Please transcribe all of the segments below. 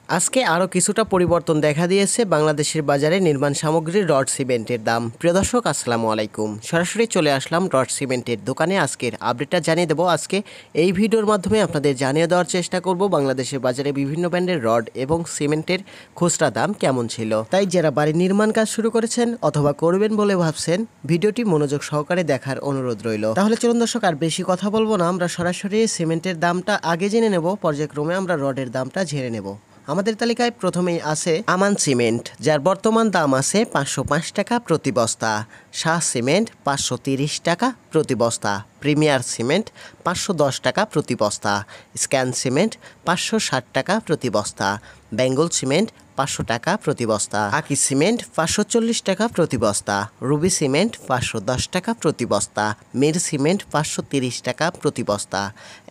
আজকে আরও কিছুটা পরিবর্তন দেখা দিয়েছে বাংলাদেশের বাজারে নির্মাণ সামগ্রীর রড সিমেন্টের দাম। প্রিয় দর্শক, আসসালামু আলাইকুম। সরাসরি চলে আসলাম রড সিমেন্টের দোকানে। আজকের আপডেটটা জানিয়ে দেবো। আজকে এই ভিডিওর মাধ্যমে আপনাদের জানিয়ে দেওয়ার চেষ্টা করব বাংলাদেশের বাজারে বিভিন্ন ব্র্যান্ডের রড এবং সিমেন্টের খুচরা দাম কেমন ছিল। তাই যারা বাড়ি নির্মাণ কাজ শুরু করেছেন অথবা করবেন বলে ভাবছেন, ভিডিওটি মনোযোগ সহকারে দেখার অনুরোধ রইল। তাহলে চলুন দর্শক, আর বেশি কথা বলবো না, আমরা সরাসরি সিমেন্টের দামটা আগে জেনে নেব, পর্যায়ক্রমে আমরা রডের দামটা ঝেড়ে নেব। আমাদের তালিকায় প্রথমেই আছে আমান সিমেন্ট, যার বর্তমান দাম আছে 505 টাকা প্রতি বস্তা। শাহ সিমেন্ট 530 টাকা প্রতি বস্তা। প্রিমিয়ার সিমেন্ট 510 টাকা প্রতি বস্তা। স্ক্যান সিমেন্ট 560 টাকা প্রতি বস্তা। বেঙ্গল সিমেন্ট 500 টাকা প্রতি বস্তা। আকি সিমেন্ট 540 টাকা প্রতি বস্তা। রুবি সিমেন্ট 510 টাকা প্রতি বস্তা। মির সিমেন্ট 530 টাকা প্রতি বস্তা।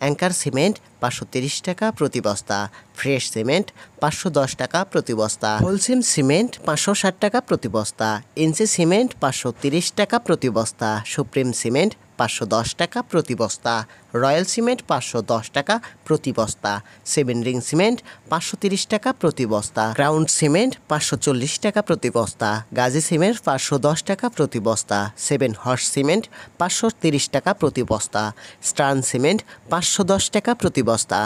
অ্যাঙ্কার সিমেন্ট 530 টাকা প্রতি বস্তা। ফ্রেশ সিমেন্ট 510 টাকা প্রতি বস্তা। হোলসিম সিমেন্ট 560 টাকা প্রতি বস্তা। ইঞ্চি সিমেন্ট 530 টাকা প্রতি বস্তা। সুপ্রিম সিমেন্ট 510 টাকা প্রতি বস্তা। রয়্যাল সিমেন্ট 510 টাকা প্রতি বস্তা। সেভেন রিং সিমেন্ট 530 টাকা প্রতি বস্তা। গ্রাউন্ড সিমেন্ট 540 টাকা প্রতি বস্তা। গাজী সিমেন্ট 510 টাকা প্রতি বস্তা। সেভেন হর্স সিমেন্ট 530 টাকা প্রতি বস্তা। স্টার্ন সিমেন্ট 510 টাকা প্রতি বস্তা।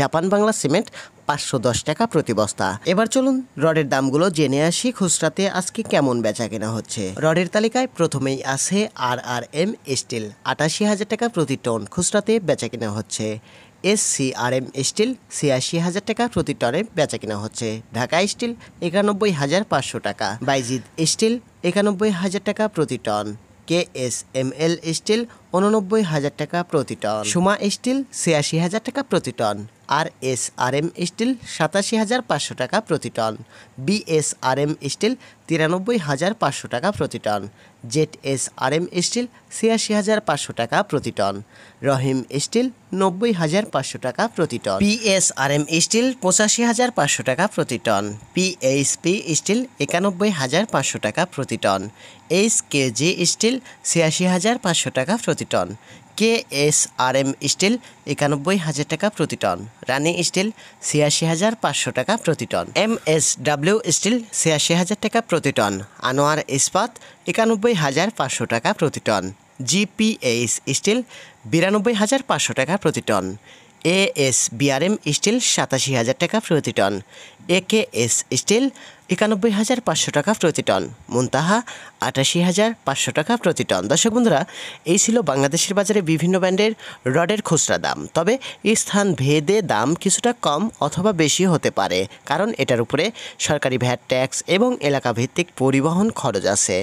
জাপান বাংলা সিমেন্ট 510 টাকা প্রতি বস্তা। এবার চলুন রডের দামগুলো জেনে আসি খুচরাতে আজকে কেমন বেচা কেনা হচ্ছে। রডের তালিকায় প্রথমেই আছে RRM স্টিল, 88,000 টাকা প্রতি টন খুচরাতে বেচা কেনা হচ্ছে। SCRM স্টিল 86,000 টাকা প্রতি টনে বেচা কেনা হচ্ছে। ঢাকা স্টিল 91,500 টাকা। বাইজিদ স্টিল 91,000 টাকা প্রতি টন। KSML স্টিল 89,000 টাকা প্রতি টন। সুমা স্টিল 86,000 টাকা প্রতি টন। RSRM স্টিল 87,500 টাকা প্রতি টন। BSRM স্টিল 93,500 টাকা প্রতি টন। ZSRM স্টিল 86,500 টাকা প্রতি টন। রহিম স্টিল 90,500 টাকা প্রতি টন। PSRM স্টিল 85,500 টাকা প্রতি টন। PHP স্টিল 91,500 টাকা প্রতি টন। HKG স্টিল 86,500 টাকা প্রতি টন। KSRM স্টিল 91,000 টাকা প্রতি টন। রানি স্টিল 86,500 টাকা প্রতি টন। MSW স্টিল 86,000 টাকা প্রতি টন। আনোয়ার ইস্পাত 91,500 টাকা প্রতি টন। GPH স্টিল 92,500 টাকা প্রতি টন। ASBRM স্টিল 87,000 টাকা প্রতি টন। AKS স্টিল 91,500 টাকা প্রতি টন। মুনতাহা 88,500 টাকা প্রতি টন। দর্শক বন্ধুরা, এই ছিল বাংলাদেশের বাজারে বিভিন্ন ব্র্যান্ডের রডের খুচরা দাম। তবে স্থান ভেদে দাম কিছুটা কম অথবা বেশি হতে পারে, কারণ এটার উপরে সরকারি ভ্যাট ট্যাক্স এবং এলাকা ভিত্তিক পরিবহন খরচ আছে।